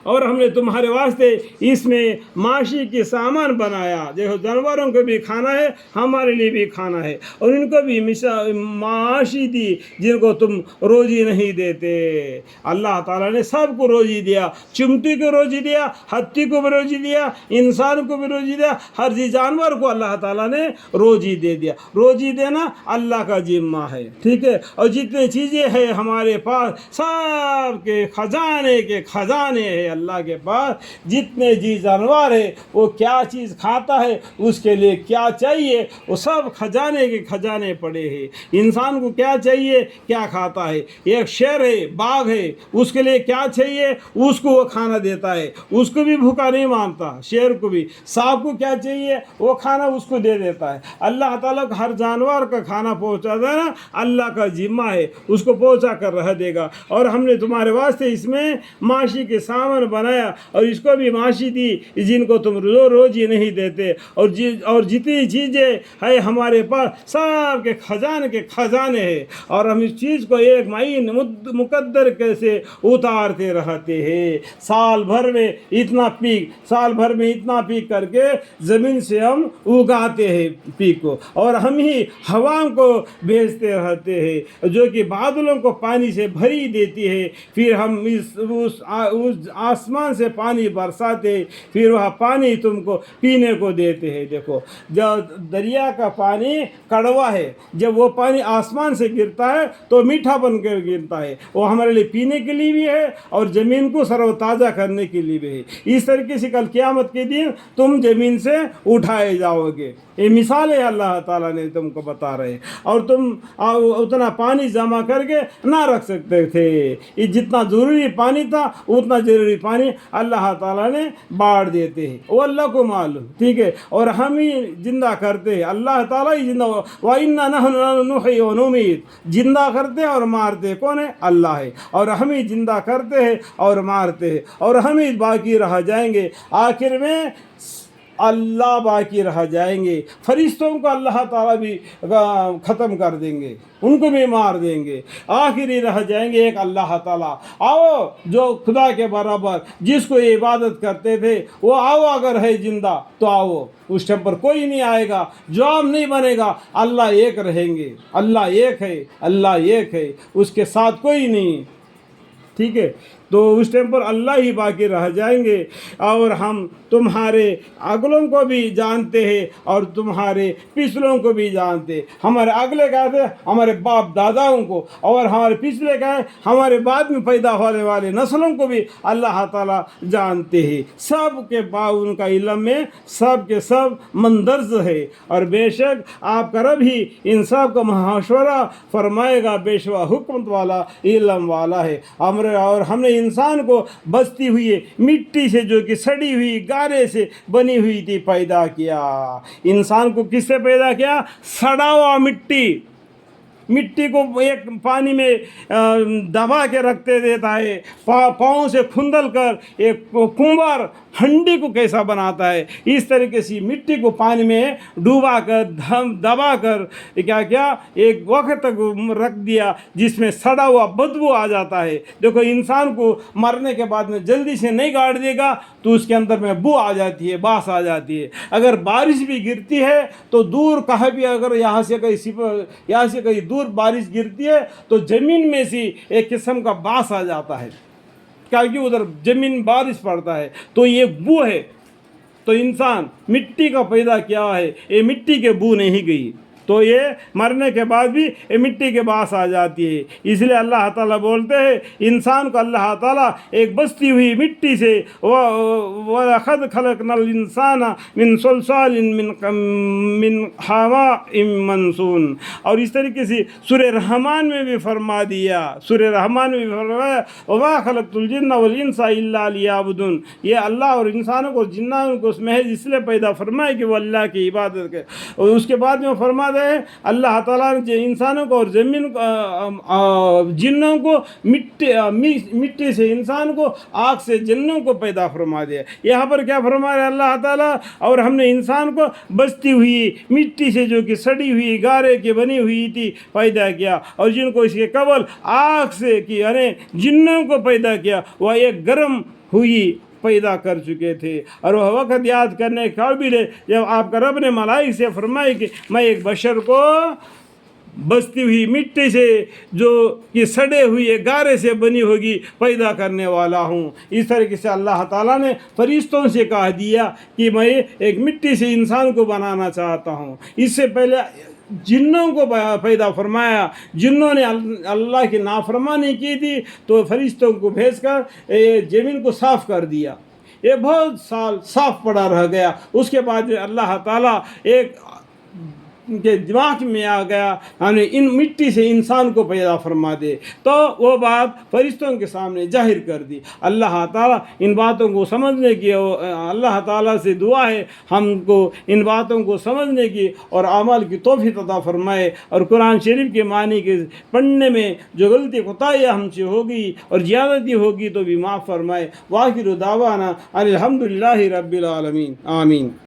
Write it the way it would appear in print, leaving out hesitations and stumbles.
اور ہم نے تمہارے واسطے اس میں معاشی کے سامان بنایا، دیکھو جانوروں کو بھی کھانا ہے، ہمارے لیے بھی کھانا ہے، اور ان کو بھی معاشی دی جن کو تم روزی نہیں دیتے۔ اللہ تعالیٰ نے سب کو روزی دیا، چمٹی کو روزی دیا، ہتھی کو بھی روزی دیا، انسان کو بھی روزی دیا، ہر چیز جانور کو اللہ تعالیٰ نے روزی دے دیا۔ روزی دینا اللہ کا ذمہ ہے، ٹھیک ہے۔ اور جتنے چیزیں ہیں ہمارے پاس سب کے خزانے ہیں اللہ کے پاس۔ جتنے جی جانور ہے وہ کیا چیز کھاتا ہے، اس کے لیے کیا چاہیے، وہ سب خزانے کے خزانے پڑے ہیں۔ انسان کو کیا چاہیے، کیا کھاتا ہے۔ ایک شیر ہے، باغ ہے، اس کے لیے کیا چاہیے اس کو وہ کھانا دیتا ہے، اس کو بھی بھوکا نہیں مانتا، شیر کو بھی۔ سانپ کو کیا چاہیے وہ کھانا اس کو دے دیتا ہے۔ اللہ تعالیٰ کو ہر جانور کا کھانا پہنچا دینا اللہ کا ذمہ ہے، اس کو پہنچا کر رہ دے گا۔ اور ہم نے تمہارے واسطے اس میں معاشی کے سامان بنایا، اور اس کو بھی معاشی دی جن کو تم روزی نہیں دیتے۔ اور جتنی چیزیں ہیں ہمارے پاس سب کے خزانے ہیں، اور ہم اس چیز کو ایک معین مقدر کیسے اتارتے رہتے ہیں۔ سال بھر میں اتنا پیک کر کے زمین سے ہم اگاتے ہیں پیک کو، اور ہم ہی ہوا کو بھیجتے رہتے ہیں جو کہ بادلوں کو پانی سے بھری دیتی ہے۔ پھر ہم اس آسمان سے پانی برساتے، پھر وہ پانی تم کو پینے کو دیتے ہیں۔ دیکھو جب دریا کا پانی کڑوا ہے، جب وہ پانی آسمان سے گرتا ہے تو میٹھا بن کر گرتا ہے، وہ ہمارے لیے پینے کے لیے بھی ہے اور زمین کو سر و تازہ کرنے کے لیے بھی ہے۔ اس طریقے سے کل قیامت کے دن تم زمین سے اٹھائے جاؤ گے۔ یہ مثالیں اللہ تعالیٰ نے تم کو بتا رہے، اور تم اتنا پانی جمع کر کے نہ رکھ سکتے تھے۔ یہ جتنا ضروری پانی تھا اتنا ضروری پانی اللہ تعالیٰ نے باڑ دیتے ہیں، وہ اللہ کو معلوم، ٹھیک ہے۔ اور ہم ہی زندہ کرتے ہیں، اللہ تعالیٰ ہی زندہ وَإِنَّا نَحْنُ نُحْيِي وَنُمِيتُ، زندہ کرتے اور مارتے کون ہے؟ اللہ ہے۔ اور ہم ہی زندہ کرتے ہیں اور مارتے ہیں، اور ہم ہی باقی رہ جائیں گے۔ آخر میں اللہ باقی رہ جائیں گے۔ فرشتوں کو اللہ تعالیٰ بھی ختم کر دیں گے، ان کو بھی مار دیں گے، آخری رہ جائیں گے ایک اللہ تعالیٰ۔ آؤ جو خدا کے برابر جس کو یہ عبادت کرتے تھے وہ آؤ، اگر ہے زندہ تو آؤ۔ اس ٹائم پر کوئی نہیں آئے گا، جواب نہیں بنے گا، اللہ ایک رہیں گے، اللہ ایک ہے، اللہ ایک ہے، اس کے ساتھ کوئی نہیں، ٹھیک ہے۔ تو اس ٹائم پر اللہ ہی باقی رہ جائیں گے۔ اور ہم تمہارے اگلوں کو بھی جانتے ہیں اور تمہارے پچھلوں کو بھی جانتے ہیں۔ ہمارے اگلے کہتے ہیں ہمارے باپ داداؤں کو، اور ہمارے پچھلے کہیں ہمارے بعد میں پیدا ہونے والے نسلوں کو بھی اللہ تعالیٰ جانتے ہیں۔ سب کے بعد ان کا علم میں سب کے سب مندرج ہے، اور بے شک آپ کا رب ہی ان سب کا مشورہ فرمائے گا، بے شک حکمت والا علم والا ہے۔ اور ہم نے انسان کو بستی ہوئی مٹی سے جو کہ سڑی ہوئی گارے سے بنی ہوئی تھی پیدا کیا۔ انسان کو کس سے پیدا کیا؟ سڑا ہوا مٹی کو ایک پانی میں دبا کے رکھتے دیتا ہے، پاؤں سے کھندل کر ایک کنبر ہنڈی کو کیسا بناتا ہے، اس طریقے سے مٹی کو پانی میں ڈوبا کر دبا کر کیا ایک وقت تک رکھ دیا، جس میں سڑا ہوا بدبو آ جاتا ہے۔ دیکھو انسان کو مرنے کے بعد میں جلدی سے نہیں گاڑ دے گا تو اس کے اندر میں بو آ جاتی ہے، باس آ جاتی ہے۔ اگر بارش بھی گرتی ہے تو دور کہیں بھی، اگر یہاں سے کہیں دور بارش گرتی ہے تو زمین میں سے ایک قسم کا باس آ جاتا ہے، کیونکہ ادھر زمین بارش پڑتا ہے تو یہ بو ہے۔ تو انسان مٹی کا پیدا کیا ہے، یہ مٹی کے بو نہیں گئی تو یہ مرنے کے بعد بھی یہ مٹی کے باس آ جاتی ہے۔ اس لیے اللہ تعالیٰ بولتے ہیں انسان کو اللہ تعالیٰ ایک بستی ہوئی مٹی سے وَلَقَدْ خَلَقْنَا الْإِنسَانَ مِنْ صَلْصَالٍ مِنْ حَمَإٍ مَنْصُورٍ، اور اس طریقے سے سورہ رحمان میں بھی فرما دیا، سورہ رحمان میں بھی فرمایا وَمَا خَلَقْتُ الْجِنَّ وَالْإِنسَ إِلَّا لِيَعْبُدُونِ، یہ اللہ اور انسانوں کو جنات کو اس محض اس لیے پیدا فرمائے کہ وہ اللہ کی عبادت کرے۔ اور اس کے بعد میں فرما فرماتا ہے اللہ تعالیٰ نے انسانوں کو اور زمین جنوں کو مٹی سے انسان کو آگ سے جنوں کو پیدا فرما دیا. یہاں پر کیا فرما رہے اللہ تعالیٰ؟ اور ہم نے انسان کو بستی ہوئی مٹی سے جو کہ سڑی ہوئی گارے کی بنی ہوئی تھی پیدا کیا, اور جن کو اس کے قبل آگ سے کی یعنی جنوں کو پیدا کیا وہ ایک گرم ہوئی پیدا کر چکے تھے. اور وہ وقت یاد کرنے کے قابل ہے جب آپ کا رب نے ملائکہ سے فرمایا کہ میں ایک بشر کو بستی ہوئی مٹی سے جو کہ سڑے ہوئے گارے سے بنی ہوگی پیدا کرنے والا ہوں. اس طریقے سے اللہ تعالیٰ نے فرشتوں سے کہہ دیا کہ میں ایک مٹی سے انسان کو بنانا چاہتا ہوں. اس سے پہلے جنوں کو پیدا فرمایا. جنوں نے اللہ کی نافرمانی کی تھی تو فرشتوں کو بھیج کر زمین کو صاف کر دیا. یہ بہت سال صاف پڑا رہ گیا. اس کے بعد اللہ تعالیٰ ایک کے دماغ میں آ گیا یعنی ان مٹی سے انسان کو پیدا فرما دے, تو وہ بات فرشتوں کے سامنے ظاہر کر دی. اللہ تعالیٰ ان باتوں کو سمجھنے کی, اللہ تعالیٰ سے دعا ہے ہم کو ان باتوں کو سمجھنے کی اور عمل کی توفیق عطا فرمائے, اور قرآن شریف کے معنی کے پڑھنے میں جو غلطی خطائیاں ہم سے ہوگی اور زیادتی ہوگی تو بھی معاف فرمائے. وآخر دعوانا الحمدللہ رب العالمین. آمین.